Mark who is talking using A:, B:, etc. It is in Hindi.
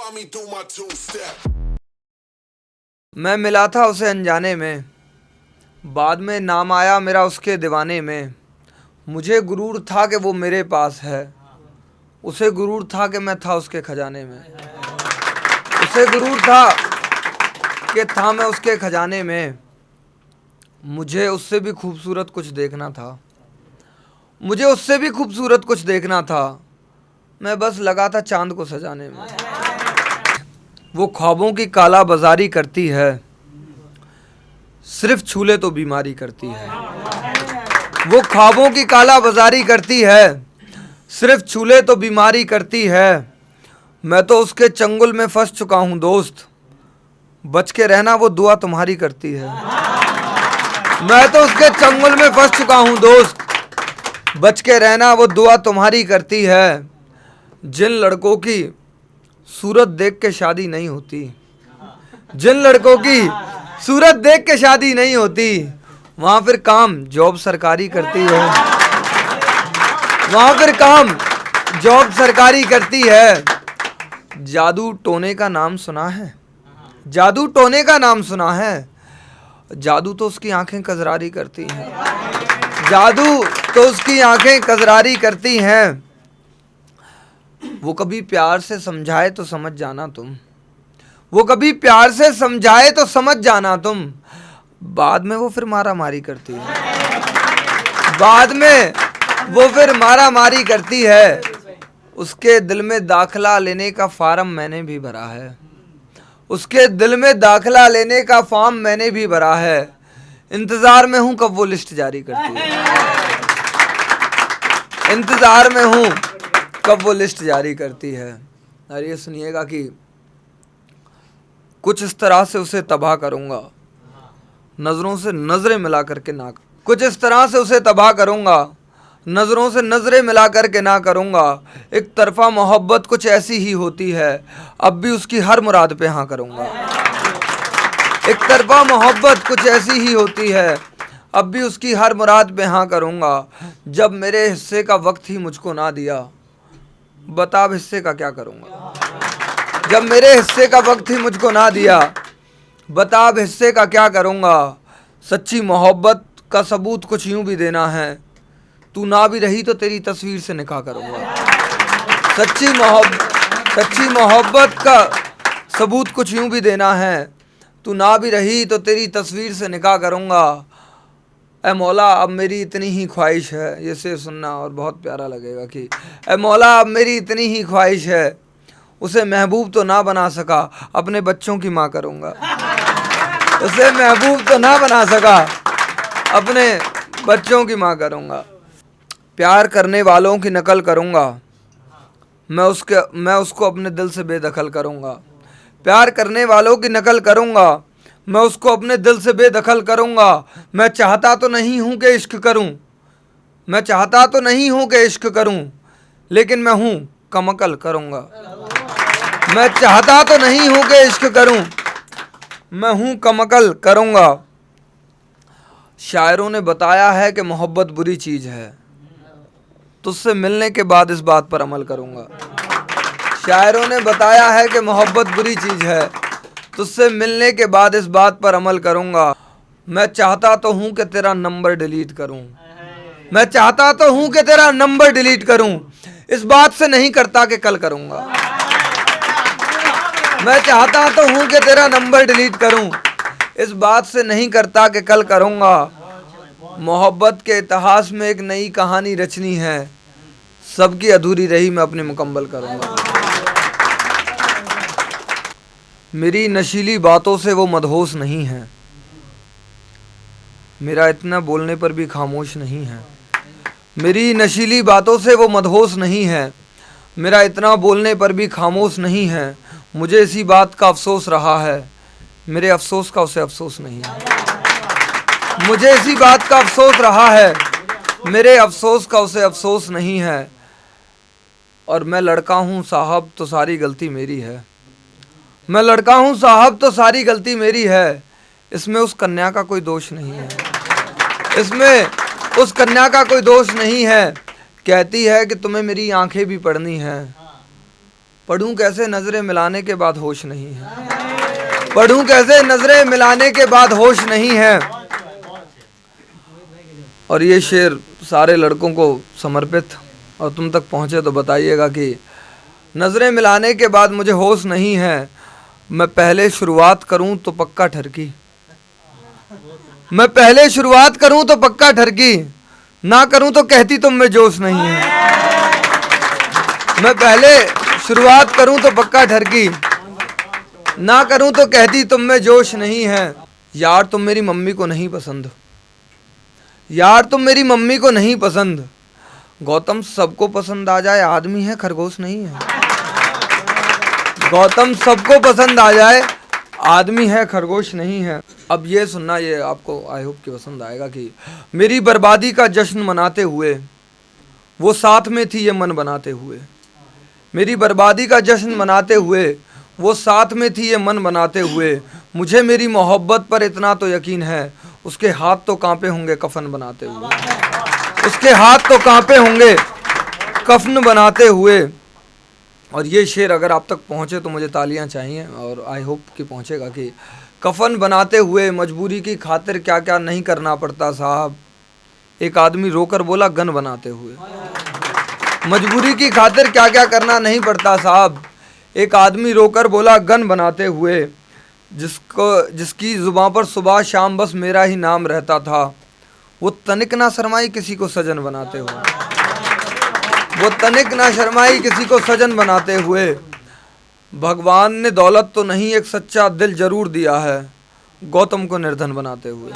A: saw me do my two-step.
B: मैं मिला था उसे अनजाने में, बाद में नाम आया मेरा उसके दीवाने में। मुझे गुरूर था कि वो मेरे पास है, उसे गुरूर था कि मैं था उसके खजाने में। उसे गुरूर था कि था मैं उसके खजाने में। मुझे उससे भी खूबसूरत कुछ देखना था, मुझे उससे भी खूबसूरत कुछ देखना था। मैं बस लगा था चांद को सजाने में। वो ख्वाबों की काला बाजारी करती है, सिर्फ छूले तो बीमारी करती है। वो ख्वाबों की काला बाजारी करती है, सिर्फ छूले तो बीमारी करती है। मैं तो उसके चंगुल में फंस चुका हूँ दोस्त, बच के रहना वो दुआ तुम्हारी करती है। मैं तो उसके चंगुल में फंस चुका हूँ दोस्त, बच के रहना वो दुआ तुम्हारी करती है। जिन लड़कों की सूरत देख के शादी नहीं होती, जिन लड़कों की सूरत देख के शादी नहीं होती, वहाँ फिर काम जॉब सरकारी करती है। वहाँ फिर काम जॉब सरकारी करती है। जादू टोने का नाम सुना है, जादू टोने का नाम सुना है। जादू तो उसकी आंखें कजरारी करती हैं, जादू तो उसकी आंखें कजरारी करती हैं। वो कभी प्यार से समझाए तो समझ जाना तुम, वो कभी प्यार से समझाए तो समझ जाना तुम। बाद में वो फिर मारा मारी करती है, बाद में वो फिर मारा मारी करती है। उसके दिल में दाखिला लेने का फार्म मैंने भी भरा है, उसके दिल में दाखिला लेने का फॉर्म मैंने भी भरा है। इंतजार में हूं कब वो लिस्ट जारी करती है, इंतजार में हूं कब वो लिस्ट जारी करती है। और ये सुनिएगा कि कुछ इस तरह से उसे तबाह करूंगा, नजरों से नजरें मिला करके ना, कुछ इस तरह से उसे तबाह करूंगा, नजरों से नजरें मिला करके ना करूंगा। एक तरफा मोहब्बत कुछ ऐसी ही होती है, अब भी उसकी हर मुराद पे हाँ करूंगा। एक तरफा मोहब्बत कुछ ऐसी ही होती है, अब भी उसकी हर मुराद पे हाँ करूंगा। जब मेरे हिस्से का वक्त ही मुझको ना दिया, बता अब हिस्से का क्या करूंगा। जब मेरे हिस्से का वक्त ही मुझको ना दिया, बता अब हिस्से का क्या करूंगा। सच्ची मोहब्बत का सबूत कुछ यूं भी देना है, तू ना भी रही तो तेरी तस्वीर से निकाह करूंगा। सच्ची मोहब्बत का सबूत कुछ यूं भी देना है, तू ना भी रही तो तेरी तस्वीर से निकाह करूंगा। ए मौला अब मेरी इतनी ही ख्वाहिश है, ये से सुनना और बहुत प्यारा लगेगा कि ए मौला अब मेरी इतनी ही ख्वाहिश है, उसे महबूब तो ना बना सका, अपने बच्चों की माँ करूँगा। उसे महबूब तो ना बना सका, अपने बच्चों की माँ करूँगा। प्यार करने वालों की नकल करूँगा, मैं उसको अपने दिल से बेदखल करूँगा। प्यार करने वालों की नकल करूँगा, मैं उसको अपने दिल से बेदखल करूँगा। मैं चाहता तो नहीं हूँ कि इश्क करूँ, मैं चाहता तो नहीं हूँ कि इश्क करूँ, लेकिन मैं हूँ कमकल करूँगा। मैं चाहता तो नहीं हूँ कि इश्क करूँ, मैं हूँ कमकल करूँगा। शायरों ने बताया है कि मोहब्बत बुरी चीज़ है, तुझसे मिलने के बाद इस बात पर अमल करूँगा। शायरों ने बताया है कि मोहब्बत बुरी चीज़ है, तुझसे मिलने के बाद इस बात पर अमल करूँगा। मैं चाहता तो हूँ कि तेरा नंबर डिलीट करूँ, मैं चाहता तो हूँ कि तेरा नंबर डिलीट करूँ, इस बात से नहीं करता कि कल करूँगा। मैं चाहता तो हूँ कि तेरा नंबर डिलीट करूँ, इस बात से नहीं करता कि कल करूँगा। मोहब्बत के इतिहास में एक नई कहानी रचनी है, सबकी अधूरी रही मैं अपनी मुकम्मल करूँगा। मेरी नशीली बातों से वो मदहोश नहीं है, मेरा इतना बोलने पर भी खामोश नहीं है। मेरी नशीली बातों से वो मदहोश नहीं है, मेरा इतना बोलने पर भी खामोश नहीं है। मुझे इसी बात का अफसोस रहा है, मेरे अफसोस का उसे अफसोस नहीं है। मुझे इसी बात का अफसोस रहा है, मेरे अफसोस का उसे अफसोस नहीं है। और मैं लड़का हूँ साहब तो सारी गलती मेरी है, मैं लड़का हूँ साहब तो सारी गलती मेरी है। इसमें उस कन्या का कोई दोष नहीं है, इसमें उस कन्या का कोई दोष नहीं है। कहती है कि तुम्हें मेरी आंखें भी पढ़नी है, पढ़ूं कैसे नजरें मिलाने के बाद होश नहीं है, पढ़ूं कैसे नजरें मिलाने के बाद होश नहीं है। और ये शेर सारे लड़कों को समर्पित, और तुम तक पहुँचे तो बताइएगा कि नजरें मिलाने के बाद मुझे होश नहीं है, मैं पहले शुरुआत करूं तो पक्का ठरकी, मैं पहले शुरुआत करूं तो पक्का ठरकी, ना करूं तो कहती तुम में जोश नहीं है। मैं पहले शुरुआत करूं तो पक्का ठरकी, ना करूं तो कहती तुम में जोश नहीं है। यार तुम मेरी मम्मी को नहीं पसंद, यार तुम मेरी मम्मी को नहीं पसंद, गौतम सबको पसंद आ जाए आदमी है खरगोश नहीं है। गौतम सबको पसंद आ जाए आदमी है खरगोश नहीं है। अब ये सुनना, ये आपको आई होप कि पसंद आएगा कि मेरी बर्बादी का जश्न मनाते हुए वो साथ में थी ये मन बनाते हुए, मेरी बर्बादी का जश्न मनाते हुए वो साथ में थी ये मन बनाते हुए, मुझे मेरी मोहब्बत पर इतना तो यकीन है उसके हाथ तो कांपे होंगे कफन बनाते हुए, उसके हाथ तो कांपे होंगे कफन बनाते हुए। और ये शेर अगर आप तक पहुँचे तो मुझे तालियां चाहिए, और आई होप कि पहुँचेगा कि कफन बनाते हुए मजबूरी की खातिर क्या क्या नहीं करना पड़ता साहब, एक आदमी रोकर बोला गन बनाते हुए। मजबूरी की खातिर क्या क्या करना नहीं पड़ता साहब, एक आदमी रोकर बोला गन बनाते हुए। जिसकी जुबान पर सुबह शाम बस मेरा ही नाम रहता था, वो तनिक ना शर्माई किसी को सजन बनाते हुए, वो तनिक ना शर्माई किसी को सजन बनाते हुए। भगवान ने दौलत तो नहीं एक सच्चा दिल जरूर दिया है, गौतम को निर्धन बनाते हुए।